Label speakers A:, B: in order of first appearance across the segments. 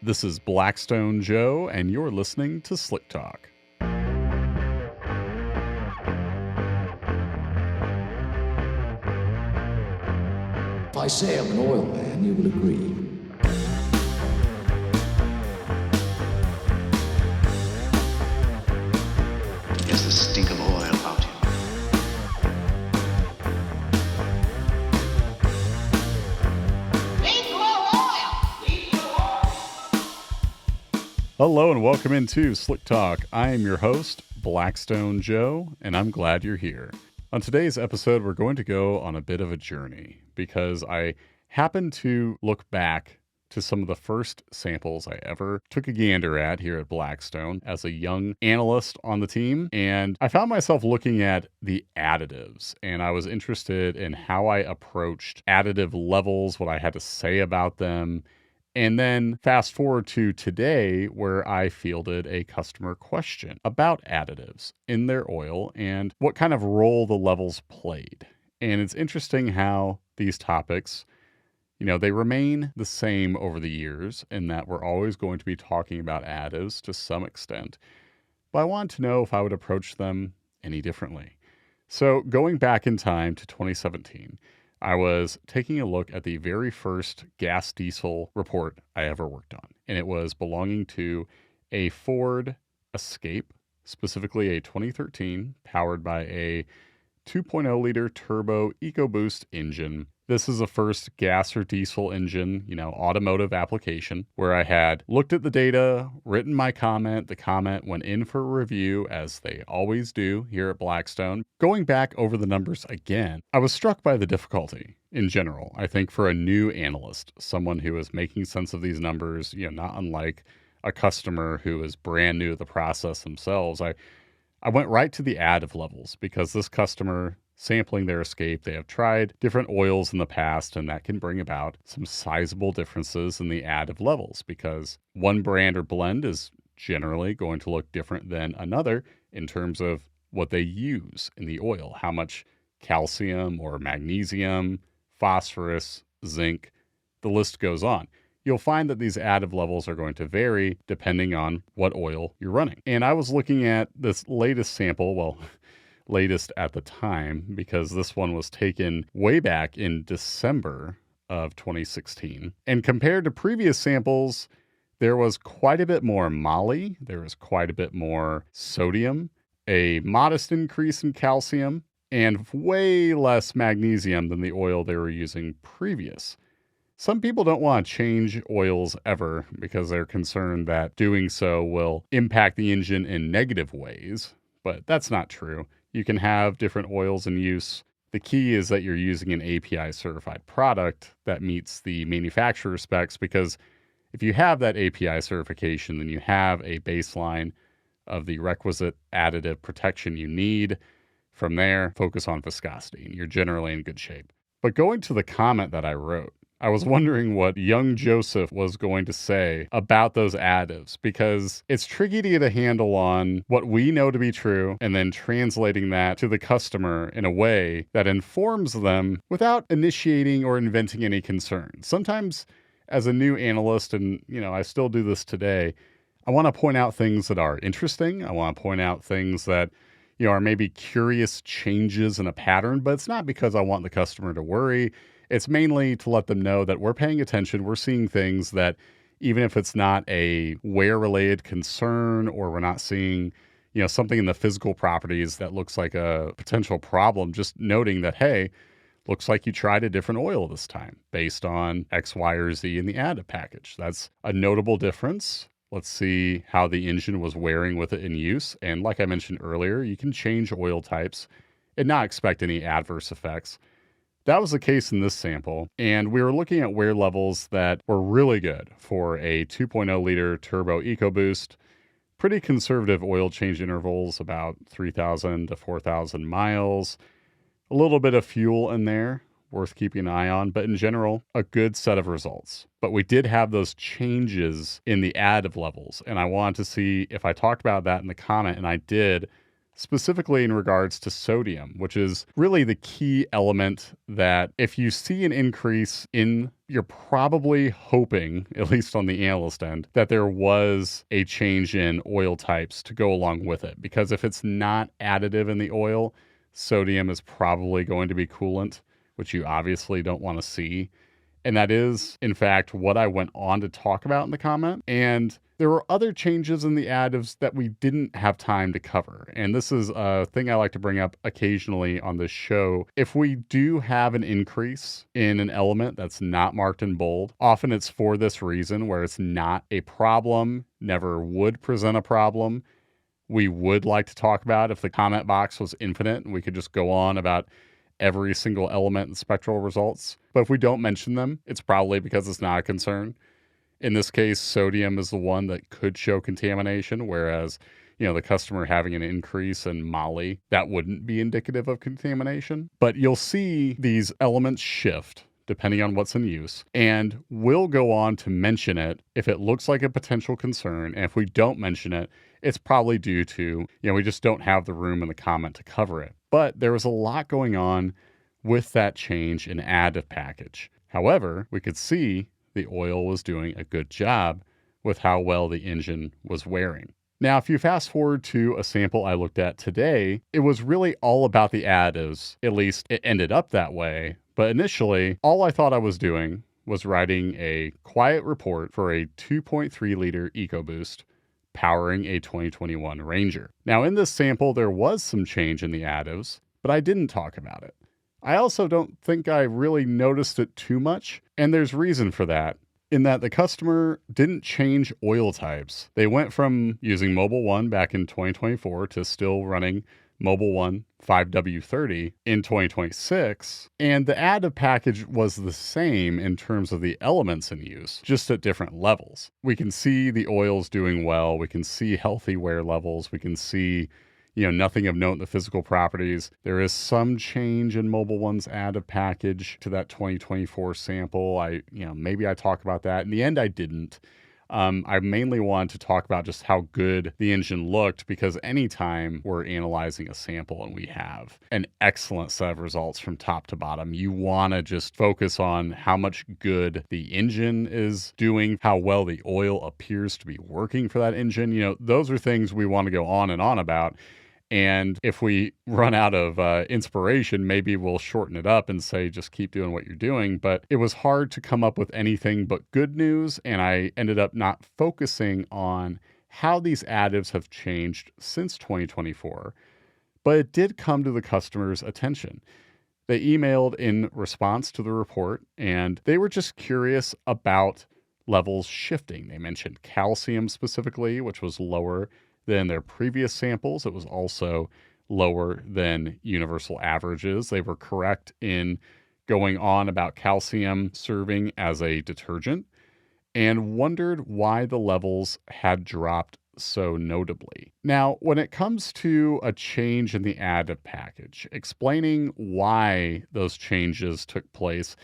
A: This is Blackstone Joe, and you're listening to Slick Talk.
B: If I say I'm an oil man, you will agree.
C: There's the stink of oil about you.
A: Hello and welcome into Slick Talk. I am your host, Blackstone Joe, and I'm glad you're here. On today's episode, we're going to go on a bit of a journey because I happened to look back to some of the first samples I ever took a gander at here at Blackstone as a young analyst on the team. And I found myself looking at the additives, and I was interested in how I approached additive levels, what I had to say about them. And then fast forward to today, where I fielded a customer question about additives in their oil and what kind of role the levels played. And it's interesting how these topics, they remain the same over the years in that we're always going to be talking about additives to some extent. But I wanted to know if I would approach them any differently. So going back in time to 2017, I was taking a look at the very first gas diesel report I ever worked on, and it was belonging to a Ford Escape, specifically a 2013, powered by a 2.0 liter turbo EcoBoost engine. This is the first gas or diesel engine, automotive application, where I had looked at the data, written my comment. The comment went in for review, as they always do here at Blackstone. Going back over the numbers again, I was struck by the difficulty in general. I think for a new analyst, someone who is making sense of these numbers, not unlike a customer who is brand new to the process themselves, I went right to the additive levels because this customer, sampling their Escape, they have tried different oils in the past, and that can bring about some sizable differences in the additive levels because one brand or blend is generally going to look different than another in terms of what they use in the oil, how much calcium or magnesium, phosphorus, zinc, the list goes on. You'll find that these additive levels are going to vary depending on what oil you're running. And I was looking at this latest sample, latest at the time, because this one was taken way back in December of 2016. And compared to previous samples, there was quite a bit more moly, there was quite a bit more sodium, a modest increase in calcium, and way less magnesium than the oil they were using previous. Some people don't want to change oils ever because they're concerned that doing so will impact the engine in negative ways, but that's not true. You can have different oils in use. The key is that you're using an API certified product that meets the manufacturer specs, because if you have that API certification, then you have a baseline of the requisite additive protection you need. From there, focus on viscosity, and you're generally in good shape. But going to the comment that I wrote, I was wondering what young Joseph was going to say about those additives, because it's tricky to get a handle on what we know to be true and then translating that to the customer in a way that informs them without initiating or inventing any concerns. Sometimes as a new analyst, and I still do this today, I want to point out things that are interesting. I want to point out things that are maybe curious changes in a pattern, but it's not because I want the customer to worry. It's mainly to let them know that we're paying attention. We're seeing things that, even if it's not a wear-related concern, or we're not seeing, something in the physical properties that looks like a potential problem, just noting that, hey, looks like you tried a different oil this time based on X, Y, or Z in the additive package. That's a notable difference. Let's see how the engine was wearing with it in use. And like I mentioned earlier, you can change oil types and not expect any adverse effects. That was the case in this sample, and we were looking at wear levels that were really good for a 2.0 liter turbo EcoBoost. Pretty conservative oil change intervals, about 3,000 to 4,000 miles. A little bit of fuel in there, worth keeping an eye on, but in general, a good set of results. But we did have those changes in the additive levels, and I wanted to see if I talked about that in the comment, and I did. specifically in regards to sodium, which is really the key element that if you see an increase in, you're probably hoping, at least on the analyst end, that there was a change in oil types to go along with it. Because if it's not additive in the oil, sodium is probably going to be coolant, which you obviously don't want to see. And that is, in fact, what I went on to talk about in the comment. And there were other changes in the additives that we didn't have time to cover. And this is a thing I like to bring up occasionally on this show. If we do have an increase in an element that's not marked in bold, often it's for this reason where it's not a problem, never would present a problem. We would like to talk about if the comment box was infinite and we could just go on about every single element and spectral results. But if we don't mention them, it's probably because it's not a concern. In this case, sodium is the one that could show contamination, whereas, the customer having an increase in moly, that wouldn't be indicative of contamination. But you'll see these elements shift depending on what's in use, and we'll go on to mention it if it looks like a potential concern. And if we don't mention it, it's probably due to, we just don't have the room in the comment to cover it. But there was a lot going on with that change in additive package. However, we could see the oil was doing a good job with how well the engine was wearing. Now, if you fast forward to a sample I looked at today, it was really all about the additives. At least it ended up that way. But initially, all I thought I was doing was writing a quiet report for a 2.3 liter EcoBoost powering a 2021 Ranger. Now, in this sample, there was some change in the additives, but I didn't talk about it. I also don't think I really noticed it too much, and there's reason for that, in that the customer didn't change oil types. They went from using Mobil 1 back in 2024 to still running Mobil 1 5W30 in 2026, and the additive package was the same in terms of the elements in use, just at different levels. We can see the oils doing well, we can see healthy wear levels, we can see nothing of note in the physical properties. There is some change in Mobil 1's additive package to that 2024 sample. Maybe I talk about that. In the end, I didn't. I mainly wanted to talk about just how good the engine looked, because anytime we're analyzing a sample and we have an excellent set of results from top to bottom, you want to just focus on how much good the engine is doing, how well the oil appears to be working for that engine. Those are things we want to go on and on about. And if we run out of inspiration, maybe we'll shorten it up and say, just keep doing what you're doing. But it was hard to come up with anything but good news. And I ended up not focusing on how these additives have changed since 2024. But it did come to the customer's attention. They emailed in response to the report, and they were just curious about levels shifting. They mentioned calcium specifically, which was lower than their previous samples. It was also lower than universal averages. They were correct in going on about calcium serving as a detergent, and wondered why the levels had dropped so notably. Now, when it comes to a change in the additive package, explaining why those changes took place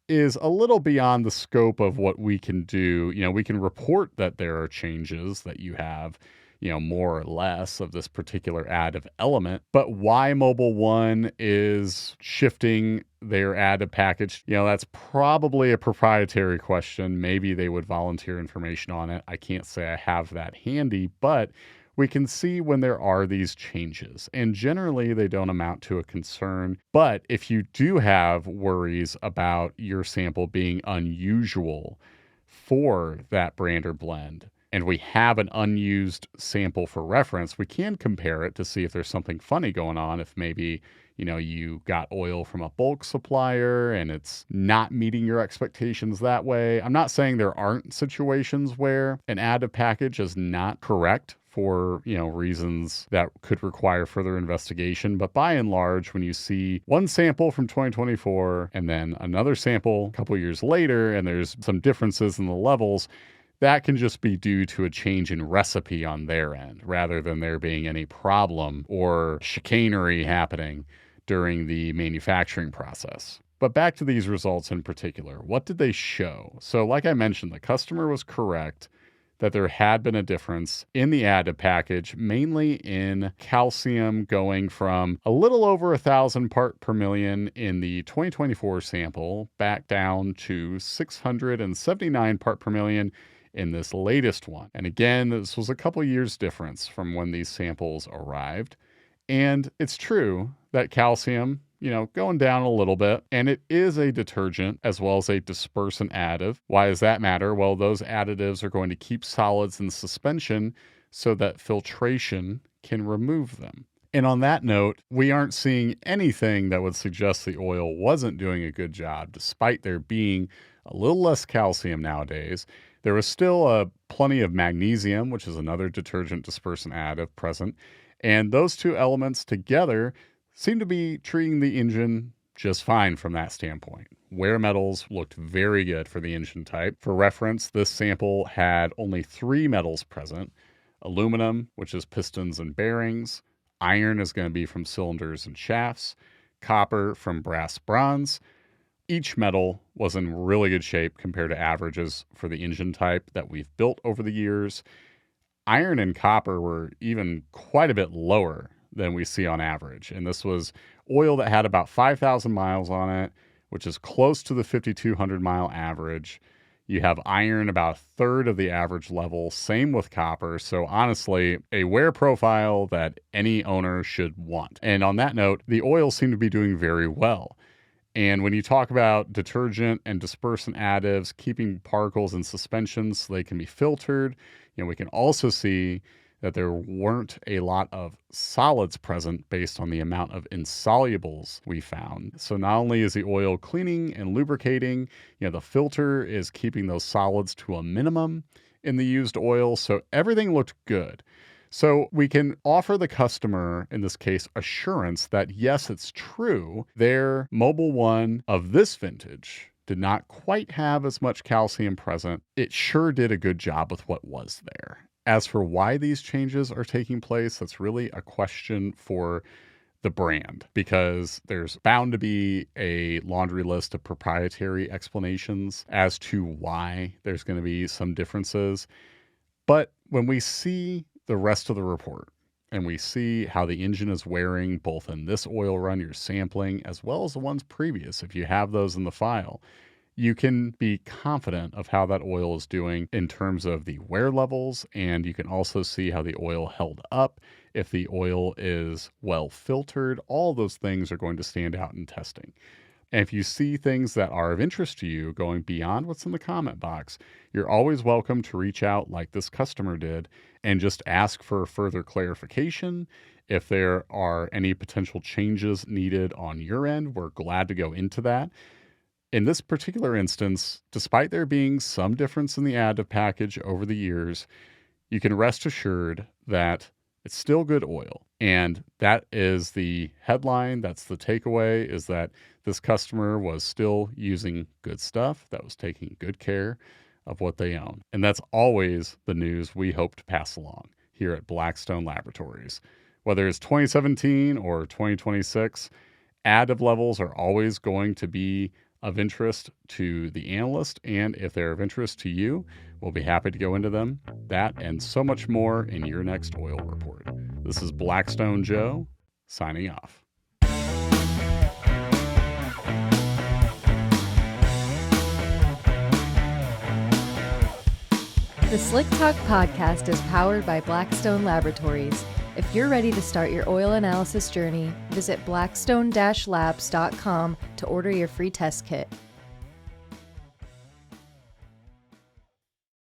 A: is a little beyond the scope of what we can do. We can report that there are changes, that you have more or less of this particular additive element, but why Mobil 1 is shifting their additive package, that's probably a proprietary question. Maybe they would volunteer information on it. I can't say I have that handy, but we can see when there are these changes, and generally they don't amount to a concern. But if you do have worries about your sample being unusual for that brand or blend, and we have an unused sample for reference, we can compare it to see if there's something funny going on. If maybe, you got oil from a bulk supplier and it's not meeting your expectations that way. I'm not saying there aren't situations where an additive package is not correct for, reasons that could require further investigation. But by and large, when you see one sample from 2024 and then another sample a couple years later, and there's some differences in the levels, that can just be due to a change in recipe on their end, rather than there being any problem or chicanery happening during the manufacturing process. But back to these results in particular, what did they show? So like I mentioned, the customer was correct that there had been a difference in the additive package, mainly in calcium going from a little over 1,000 part per million in the 2024 sample back down to 679 part per million in this latest one. And again, this was a couple years difference from when these samples arrived. And it's true that calcium, going down a little bit, and it is a detergent as well as a dispersant additive. Why does that matter? Well, those additives are going to keep solids in suspension so that filtration can remove them. And on that note, we aren't seeing anything that would suggest the oil wasn't doing a good job, despite there being a little less calcium nowadays. There was still plenty of magnesium, which is another detergent dispersant additive present. And those two elements together seem to be treating the engine just fine from that standpoint. Wear metals looked very good for the engine type. For reference, this sample had only 3 metals present. Aluminum, which is pistons and bearings. Iron is going to be from cylinders and shafts. Copper from brass bronze. Each metal was in really good shape compared to averages for the engine type that we've built over the years. Iron and copper were even quite a bit lower than we see on average. And this was oil that had about 5,000 miles on it, which is close to the 5,200 mile average. You have iron about a third of the average level, same with copper. So honestly, a wear profile that any owner should want. And on that note, the oil seemed to be doing very well. And when you talk about detergent and dispersant additives, keeping particles in suspension so they can be filtered, we can also see that there weren't a lot of solids present based on the amount of insolubles we found. So not only is the oil cleaning and lubricating, the filter is keeping those solids to a minimum in the used oil. So everything looked good. So we can offer the customer, in this case, assurance that yes, it's true, their Mobil 1 of this vintage did not quite have as much calcium present. It sure did a good job with what was there. As for why these changes are taking place, that's really a question for the brand, because there's bound to be a laundry list of proprietary explanations as to why there's going to be some differences. But when we see the rest of the report and we see how the engine is wearing both in this oil run you're sampling as well as the ones previous, if you have those in the file, you can be confident of how that oil is doing in terms of the wear levels, and you can also see how the oil held up, if the oil is well filtered. All those things are going to stand out in testing. And if you see things that are of interest to you going beyond what's in the comment box, you're always welcome to reach out like this customer did and just ask for further clarification. If there are any potential changes needed on your end, we're glad to go into that. In this particular instance, despite there being some difference in the additive package over the years, you can rest assured that it's still good oil. And that is the headline. That's the takeaway, is that this customer was still using good stuff, that was taking good care of what they own. And that's always the news we hope to pass along here at Blackstone Laboratories. Whether it's 2017 or 2026, additive levels are always going to be of interest to the analyst. And if they're of interest to you, we'll be happy to go into them. That and so much more in your next oil report. This is Blackstone Joe, signing off.
D: The Slick Talk podcast is powered by Blackstone Laboratories. If you're ready to start your oil analysis journey, visit blackstone-labs.com to order your free test kit.